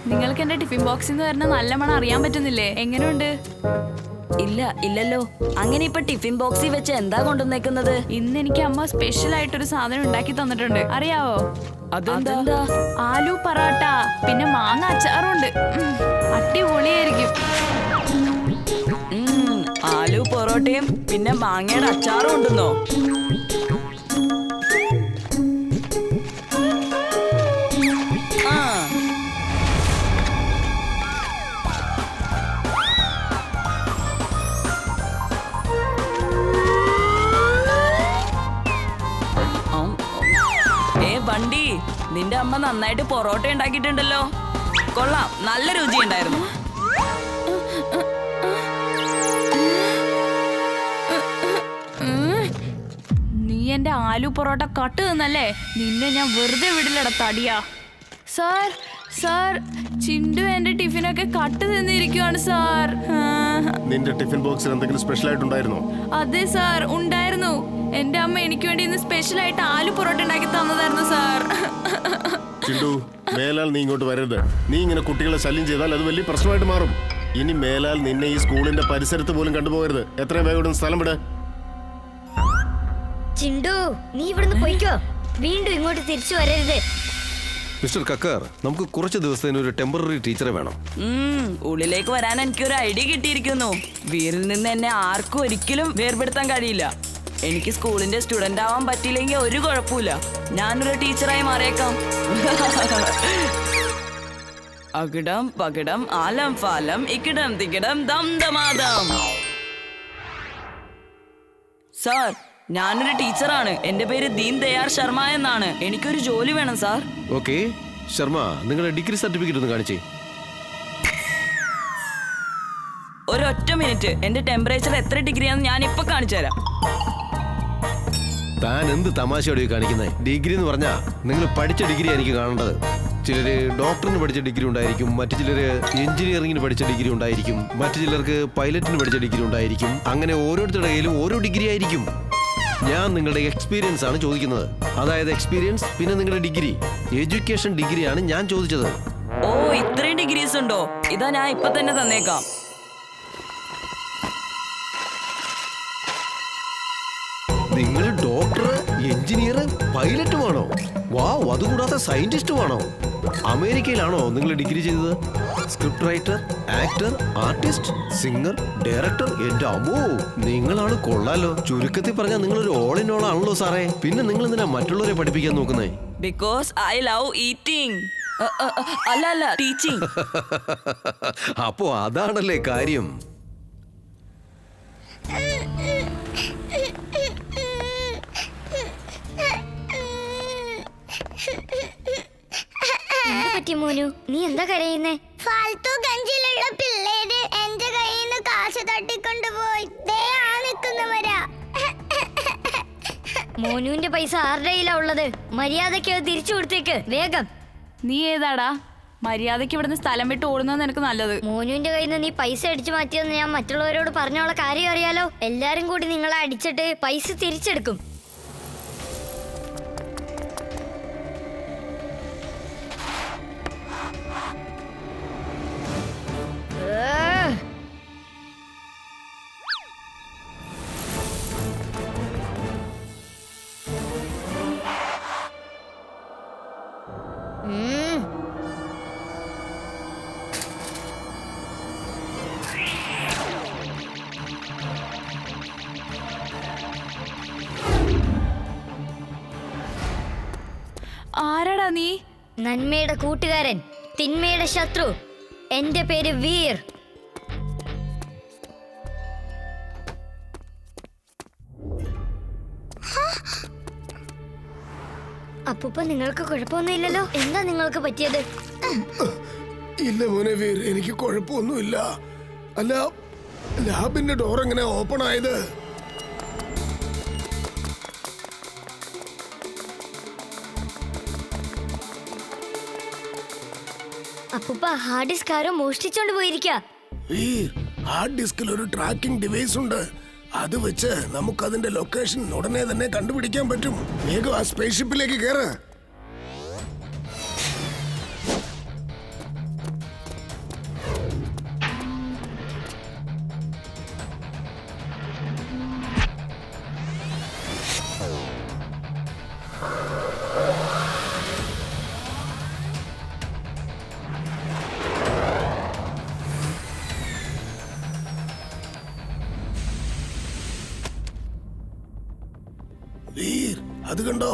നിങ്ങൾക്ക് എന്റെ ടിഫിൻ ബോക്സിൽ നിന്ന് വരുന്ന നല്ല മണം അറിയാൻ പറ്റുന്നില്ലേ? എങ്ങനെയുണ്ട്? ഇല്ലല്ലോ. അങ്ങനെ ഇപ്പൊ ടിഫിൻ ബോക്സിൽ വെച്ച് എന്താ കൊണ്ടുവന്നേക്കുന്നത്? ഇന്ന് എനിക്ക് അമ്മ സ്പെഷ്യൽ ആയിട്ടൊരു സാധനം ഉണ്ടാക്കി തന്നിട്ടുണ്ട്. അറിയാവോ? അതെന്താ? ആലു പറാട്ട, പിന്നെ മാങ്ങ അച്ചാറുണ്ട്. അടിപൊളിയായിരിക്കും. ആലു പൊറോട്ടയും പിന്നെ മാങ്ങയുടെ അച്ചാറും ഉണ്ടെന്നോ? വണ്ടി, നിന്റെ അമ്മ നന്നായിട്ട് പൊറോട്ട ഉണ്ടാക്കിയിട്ടുണ്ടല്ലോ. കൊള്ളാം, നല്ല രുചിയുണ്ടായിരുന്നു. നീ എന്റെ ആലു പൊറോട്ട കട്ട് തിന്നല്ലേ? നിന്നെ ഞാൻ വെറുതെ വിടില്ലട തടിയാ. സാർ സാർ, ചിണ്ടു എന്റെ ടിഫിനൊക്കെ കട്ട് തിന്നിരിക്കുവാണ് സാർ. നിന്റെ ടിഫിൻ ബോക്സിൽ എന്തെങ്കിലും സ്പെഷ്യൽ ആയിട്ടുണ്ടായിരുന്നോ? അതെ സാർ, ഉണ്ടായിരുന്നു. എന്റെ അമ്മ എനിക്ക് വേണ്ടി ഇന്ന് സ്പെഷ്യൽ ആയിട്ട് ആലു പൊറോട്ട ഉണ്ടാക്കി തന്നതായിരുന്നു സാർ. ചിണ്ടു, മേലാൽ നീ ഇങ്ങോട്ട് വരരുത്. നീ ഇങ്ങനെ കുട്ടികളെ ശല്യം ചെയ്താൽ അത് വലിയ പ്രശ്നമായിട്ട് മാറും. ഇനി മേലാൽ നിന്നെ ഈ സ്കൂളിന്റെ പരിസരത്ത് പോലും കണ്ടുപോകരുത്. എത്രയും വേഗം സ്ഥലം വിട്. ചിണ്ടു, നീ ഇവിടുന്ന് പോയിക്കോ. വീണ്ടും ഇങ്ങോട്ട് തിരിച്ചു വരരുത്. മിസ്റ്റർ കക്കർ, നമുക്ക് കുറച്ച് ദിവസത്തിന് ഒരു ടെമ്പററി ടീച്ചറെ വേണം. ഉള്ളിലേക്ക് വരാൻ എനിക്കൊരു ഐഡിയ കിട്ടിയിരിക്കുന്നു. വീരിൽ നിന്ന് എന്നെ ആർക്കും ഒരിക്കലും വേർപെടുത്താൻ കഴിയില്ല. എനിക്ക് സ്കൂളിന്റെ സ്റ്റുഡന്റ് ആവാൻ പറ്റിയില്ലെങ്കിൽ ഒരു കുഴപ്പമില്ല. ഞാനൊരു ടീച്ചറായി മാറിയേക്കാം. അകിടം പകിടം ആലം ഫാലം ഇക്കിടം തിക്കിടം ദം ദമാദം. സാർ, ഞാനൊരു ടീച്ചറാണ്. എന്റെ പേര് ദീൻ ദയാർ ശർമ്മ എന്നാണ്. എനിക്കൊരു ജോലി വേണം സാർ. ഓക്കെ ശർമ്മ, നിങ്ങളുടെ ഡിഗ്രി സർട്ടിഫിക്കറ്റ് ഒന്ന് കാണിച്ചേ. ഒരൊറ്റ മിനിറ്റ്. എന്റെ ടെമ്പറേച്ചർ എത്ര ഡിഗ്രിയാണെന്ന് ഞാൻ ഇപ്പൊ കാണിച്ചു തരാം. താൻ എന്ത് തമാശയോടെ കാണിക്കുന്നത്? ഡിഗ്രി എന്ന് പറഞ്ഞാ നിങ്ങൾ പഠിച്ച ഡിഗ്രി എനിക്ക് കാണേണ്ടത്. ചിലര് ഡോക്ടറിന് പഠിച്ച ഡിഗ്രി ഉണ്ടായിരിക്കും, മറ്റു ചിലര് എഞ്ചിനീയറിംഗിന് പഠിച്ച ഡിഗ്രി ഉണ്ടായിരിക്കും, മറ്റു ചിലർക്ക് പൈലറ്റിന് പഠിച്ച ഡിഗ്രി ഉണ്ടായിരിക്കും. അങ്ങനെ ഓരോരുത്തരുടെ കയ്യിലും ഓരോ ഡിഗ്രി ആയിരിക്കും. ഞാൻ നിങ്ങളുടെ എക്സ്പീരിയൻസ് ആണ് ചോദിക്കുന്നത്. അതായത് എക്സ്പീരിയൻസ് പിന്നെ നിങ്ങളുടെ ഡിഗ്രി, എഡ്യൂക്കേഷൻ ഡിഗ്രിയാണ് ഞാൻ ചോദിച്ചത്. ഓ, ഇത്രയും ഡിഗ്രീസ് ഉണ്ടോ? ഇതാ ഞാൻ ഇപ്പൊ തന്നെ തന്നേക്കാം. നിങ്ങൾ ഡോക്ടർ, എഞ്ചിനീയർ, പൈലറ്റുമാണോ? വാവ്, അതുകൂടാതെ സയന്റിസ്റ്റുമാണോ? അമേരിക്കയിലാണോ നിങ്ങൾ ഡിഗ്രി ചെയ്തത്? Script writer, actor, artist, singer, director. എന്റെ അമ്മോ, നിങ്ങളാണ് കൊള്ളാലോ. ചുരുക്കത്തിൽ പറഞ്ഞാൽ നിങ്ങളൊരു ഓൾ ഇൻ ഓൾ ആണല്ലോ സാറേ. പിന്നെ നിങ്ങൾ എന്തിനാ മറ്റുള്ളവരെ പഠിപ്പിക്കാൻ നോക്കുന്നേ? Because I love eating. അല്ല, ടീച്ചിങ്. അപ്പോ അതാണല്ലേ കാര്യം. മോനു, നീ എന്താ കരയുന്നേ? ഫാൽത്തു ഗഞ്ചിലുള്ള പിള്ളേര് എന്റെ കയ്യിൽ നിന്ന് കാശ് തട്ടിക്കൊണ്ടുപോയി. മോനുവിന്റെ പൈസ ആരുടെ കയ്യിലാ ഉള്ളത്? മര്യാദയ്ക്ക് തിരിച്ചു കൊടുത്തേക്ക് വേഗം. നീ ഏതാടാ? മര്യാദയ്ക്ക് ഇവിടുന്ന് സ്ഥലം വിട്ട് ഓടുന്നത് എനിക്ക് നല്ലത്. മോനുവിന്റെ കയ്യിൽ നിന്ന് നീ പൈസ അടിച്ചു മാറ്റിയെന്ന് ഞാൻ മറ്റുള്ളവരോട് പറഞ്ഞോളെ കാര്യം അറിയാലോ. എല്ലാരും കൂടി നിങ്ങളെ അടിച്ചിട്ട് പൈസ തിരിച്ചെടുക്കും. ആരാടാ നീ? നന്മയുടെ കൂട്ടുകാരൻ, തിന്മയുടെ ശത്രു. എന്റെ പേര് വീർ. അപ്പൂപ്പ, നിങ്ങൾക്ക് കുഴപ്പമൊന്നുമില്ലല്ലോ? എന്താ നിങ്ങൾക്ക് പറ്റിയത്? ഇല്ല മോനെ വീർ, എനിക്ക് കുഴപ്പമൊന്നുമില്ല. അല്ല, ലാബിന്റെ ഡോർ എങ്ങനെ ഓപ്പൺ ആയത്? അപ്പൂപ്പ, ഹാർഡ് ഡിസ്ക് ആരോ മോഷ്ടിച്ചോണ്ട് പോയിരിക്കാ. വീർ, ഹാർഡ് ഡിസ്കിൽ ഒരു ട്രാക്കിംഗ് ഡിവൈസ് ഉണ്ട്. അത് വെച്ച് നമുക്ക് അതിന്റെ ലൊക്കേഷൻ ഉടനെ തന്നെ കണ്ടുപിടിക്കാൻ പറ്റും. വേഗം ആ സ്പേസ്ഷിപ്പിലേക്ക് കേറ്. അത് കണ്ടോ,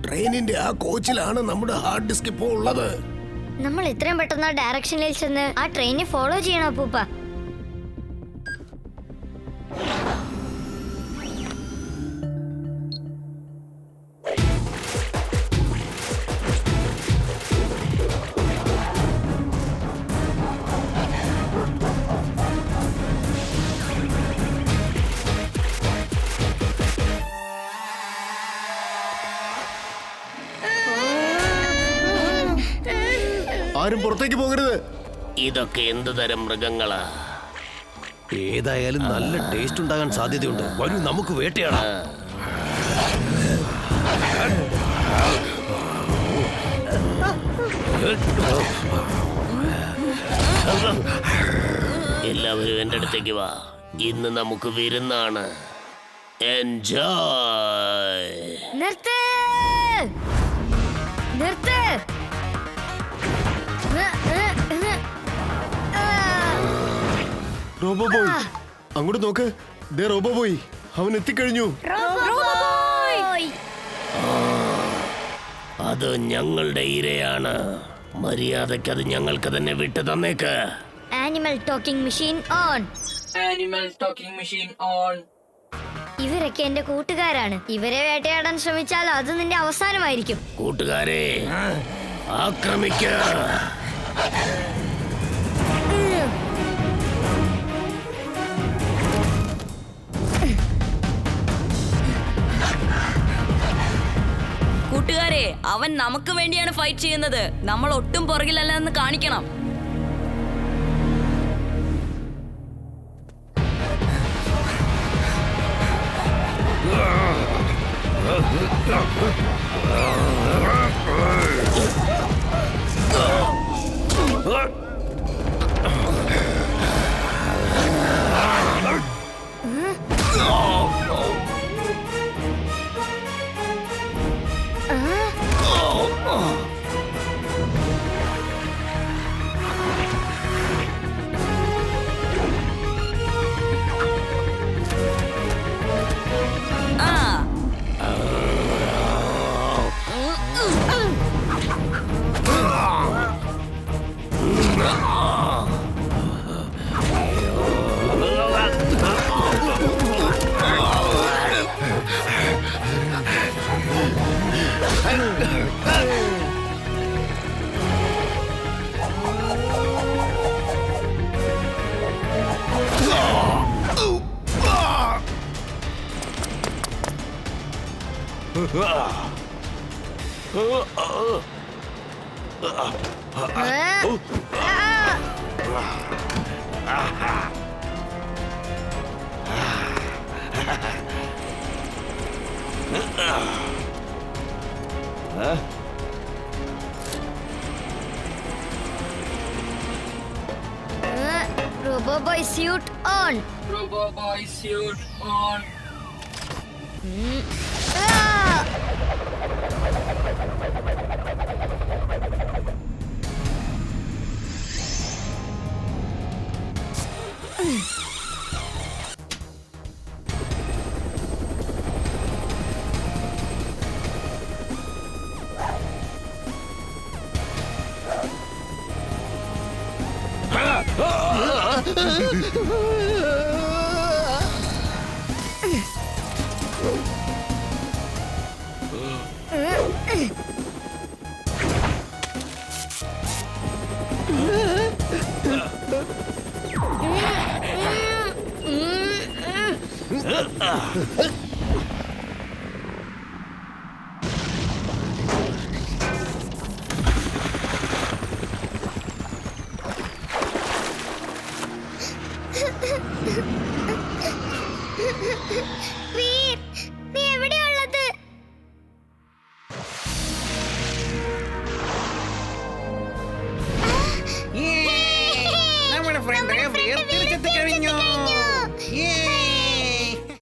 ട്രെയിനിന്റെ ആ കോച്ചിലാണ് നമ്മുടെ ഹാർഡ് ഡിസ്ക് ഇപ്പോ ഉള്ളത്. നമ്മൾ എത്രയും പെട്ടെന്ന് ആ ഡയറക്ഷനിൽ ചെന്ന് ആ ട്രെയിനെ ഫോളോ ചെയ്യണം അപ്പൂപ്പ. ആരും പുറത്തേക്ക് പോകരുത്. ഇതൊക്കെ എന്ത് തരം മൃഗങ്ങളാ? ഏതായാലും നല്ല ടേസ്റ്റ് ഉണ്ടാകാൻ സാധ്യതയുണ്ട്. വരൂ, നമുക്ക് വേട്ടയാടാം. എല്ലാവരും എൻ്റെ അടുത്തേക്ക് വാ. ഇന്ന് നമുക്ക് വിരുന്നാണ്. എൻജോയ്. നിർത്ത് നിർത്ത്. റോബോ ബോയ്, അങ്ങോട്ട് നോക്ക്. ദേ റോബോ ബോയ്, അവൻ എത്തിക്കഴിഞ്ഞു. അത് ഞങ്ങളുടെ ഇരയാണ്. മര്യാദയ്ക്ക് അത് ഞങ്ങൾക്ക് തന്നെ വിട്ടു തന്നേക്ക്. Animal talking machine on. ഇവരൊക്കെ എന്റെ കൂട്ടുകാരാണ്. ഇവരെ വേട്ടയാടാൻ ശ്രമിച്ചാൽ അത് നിന്റെ അവസാനമായിരിക്കും. കൂട്ടുകാരെ, ആക്രമിക്ക. കൂട്ടുകാരെ, അവൻ നമുക്ക് വേണ്ടിയാണ് ഫൈറ്റ് ചെയ്യുന്നത്. നമ്മൾ ഒട്ടും പുറകിലല്ല എന്ന് കാണിക്കണം. Roboboy suit on.